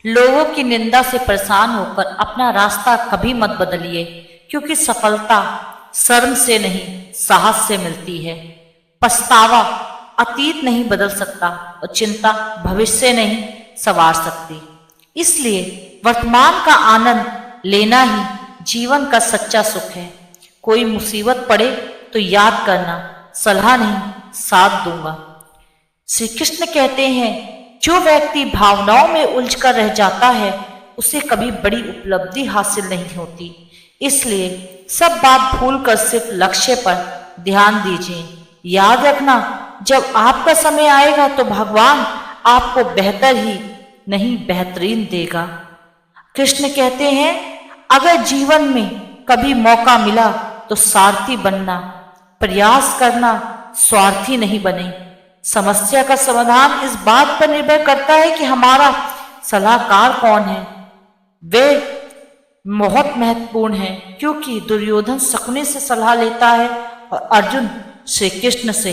लोगों की निंदा से परेशान होकर अपना रास्ता कभी मत बदलिए, क्योंकि सफलता शर्म से नहीं, साहस से मिलती है। पछतावा अतीत नहीं बदल सकता और चिंता भविष्य नहीं संवार सकती। इसलिए वर्तमान का आनंद लेना ही जीवन का सच्चा सुख है। कोई मुसीबत पड़े तो याद करना, सलाह नहीं, साथ दूंगा। श्री कृष्ण कहते हैं, जो व्यक्ति भावनाओं में उलझकर रह जाता है उसे कभी बड़ी उपलब्धि हासिल नहीं होती। इसलिए सब बात भूलकर सिर्फ लक्ष्य पर ध्यान दीजिए। याद रखना, जब आपका समय आएगा तो भगवान आपको बेहतर ही नहीं, बेहतरीन देगा। कृष्ण कहते हैं, अगर जीवन में कभी मौका मिला तो सारथी बनना, प्रयास करना, स्वार्थी नहीं बने। समस्या का समाधान इस बात पर निर्भर करता है कि हमारा सलाहकार कौन है। वे बहुत महत्वपूर्ण है, क्योंकि दुर्योधन शकुनी से सलाह लेता है और अर्जुन श्री कृष्ण से।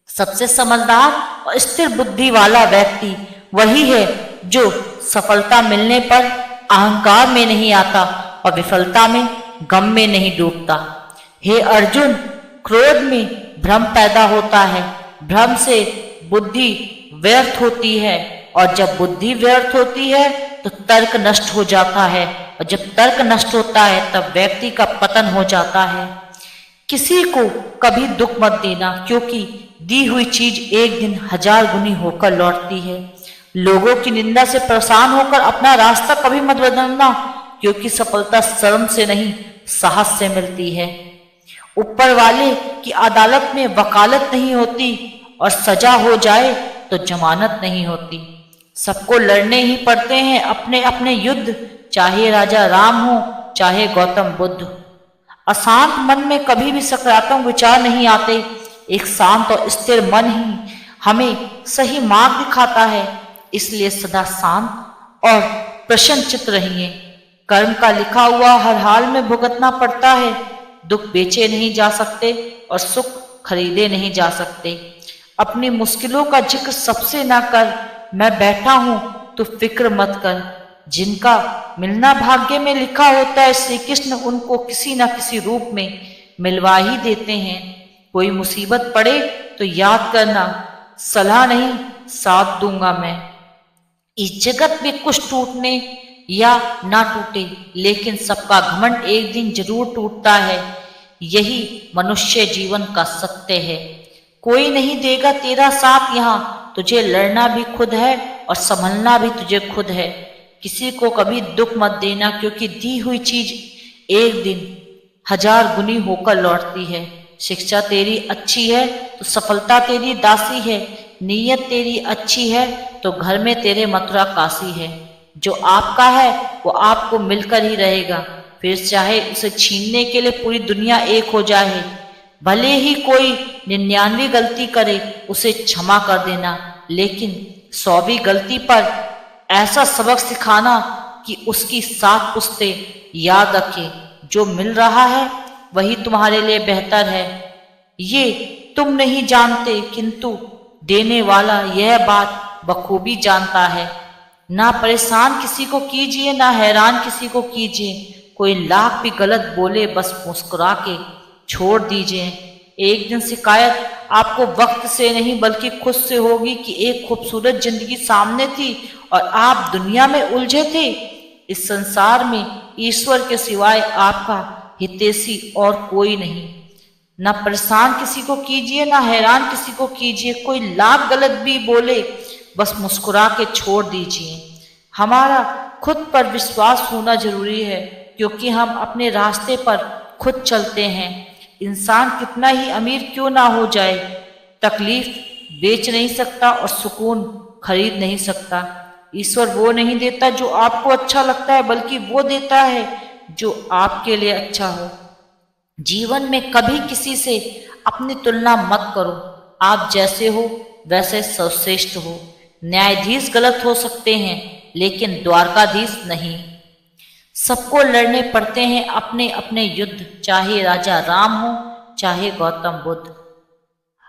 सबसे समझदार और स्थिर बुद्धि वाला व्यक्ति वही है जो सफलता मिलने पर अहंकार में नहीं आता और विफलता में गम में नहीं डूबता। हे अर्जुन, क्रोध में भ्रम पैदा होता है, भ्रम से बुद्धि व्यर्थ होती है, और जब बुद्धि व्यर्थ होती है तो तर्क नष्ट हो जाता है, और जब तर्क नष्ट होता है तब व्यक्ति का पतन हो जाता है। किसी को कभी दुख मत देना, क्योंकि दी हुई चीज एक दिन 1000 गुनी होकर लौटती है। लोगों की निंदा से परेशान होकर अपना रास्ता कभी मत बदलना, क्योंकि सफलता शर्म से नहीं, साहस से मिलती है। ऊपर वाले की अदालत में वकालत नहीं होती, और सजा हो जाए तो जमानत नहीं होती। सबको लड़ने ही पड़ते हैं अपने अपने युद्ध, चाहे राजा राम हो, चाहे गौतम बुद्ध। अशांत मन में कभी भी सकारात्मक विचार नहीं आते। एक शांत और स्थिर मन ही हमें सही मार्ग दिखाता है। इसलिए सदा शांत और प्रसन्नचित्त रहिए। कर्म का लिखा हुआ हर हाल में भुगतना पड़ता है। दुख बेचे नहीं जा सकते और सुख खरीदे नहीं जा सकते। अपनी मुश्किलों का जिक्र सबसे ना कर, मैं बैठा हूं तो फिक्र मत कर। जिनका मिलना भाग्य में लिखा होता है, श्री कृष्ण उनको किसी न किसी रूप में मिलवा ही देते हैं। कोई मुसीबत पड़े तो याद करना, सलाह नहीं, साथ दूंगा मैं। इस जगत में कुछ टूटने या ना टूटे, लेकिन सबका घमंड एक दिन जरूर टूटता है। यही मनुष्य जीवन का सत्य है। कोई नहीं देगा तेरा साथ यहाँ, तुझे लड़ना भी खुद है और संभलना भी तुझे खुद है। किसी को कभी दुख मत देना, क्योंकि दी हुई चीज एक दिन 1000 गुनी होकर लौटती है। शिक्षा तेरी अच्छी है तो सफलता तेरी दासी है। नीयत तेरी अच्छी है तो घर में तेरे मथुरा काशी है। जो आपका है वो आपको मिलकर ही रहेगा, फिर चाहे उसे छीनने के लिए पूरी दुनिया एक हो जाए। भले ही कोई 99 गलती करे, उसे क्षमा कर देना, लेकिन 100वीं गलती पर ऐसा सबक सिखाना कि उसकी 7 पुश्तें याद रखे। जो मिल रहा है वही तुम्हारे लिए बेहतर है। ये तुम नहीं जानते, किंतु देने वाला यह बात बखूबी जानता है। ना परेशान किसी को कीजिए, ना हैरान किसी को कीजिए। कोई लाख भी गलत बोले, बस मुस्कुरा के छोड़ दीजिए। एक दिन शिकायत आपको वक्त से नहीं बल्कि खुद से होगी कि एक खूबसूरत जिंदगी सामने थी और आप दुनिया में उलझे थे। इस संसार में ईश्वर के सिवाय आपका हितैषी और कोई नहीं। ना परेशान किसी को कीजिए, ना हैरान किसी को कीजिए। कोई लाख गलत भी बोले, बस मुस्कुरा के छोड़ दीजिए। हमारा खुद पर विश्वास होना जरूरी है, क्योंकि हम अपने रास्ते पर खुद चलते हैं। इंसान कितना ही अमीर क्यों ना हो जाए, तकलीफ बेच नहीं सकता और सुकून खरीद नहीं सकता। ईश्वर वो नहीं देता जो आपको अच्छा लगता है, बल्कि वो देता है जो आपके लिए अच्छा हो। जीवन में कभी किसी से अपनी तुलना मत करो। आप जैसे हो वैसे सर्वश्रेष्ठ हो। न्यायाधीश गलत हो सकते हैं, लेकिन द्वारकाधीश नहीं। सबको लड़ने पड़ते हैं अपने अपने युद्ध, चाहे राजा राम हो, चाहे गौतम बुद्ध।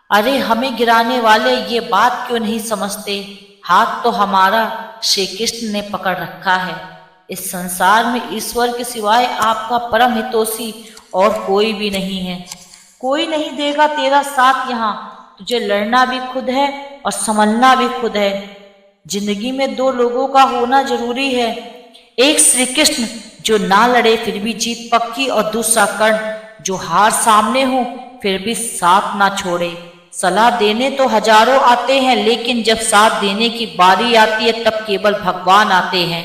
अरे हमें गिराने वाले ये बात क्यों नहीं समझते? हाथ तो हमारा श्री कृष्ण ने पकड़ रखा है। इस संसार में ईश्वर के सिवाय आपका परम हितोषी और कोई भी नहीं है। कोई नहीं देगा तेरा साथ यहाँ। तुझे लड़ना भी खुद है और संभलना भी खुद है। जिंदगी में दो लोगों का होना जरूरी है, एक श्री कृष्ण जो ना लड़े फिर भी जीत पक्की, और दूसरा कर्ण जो हार सामने हो फिर भी साथ ना छोड़े। सलाह देने तो हजारों आते हैं, लेकिन जब साथ देने की बारी आती है तब केवल भगवान आते हैं।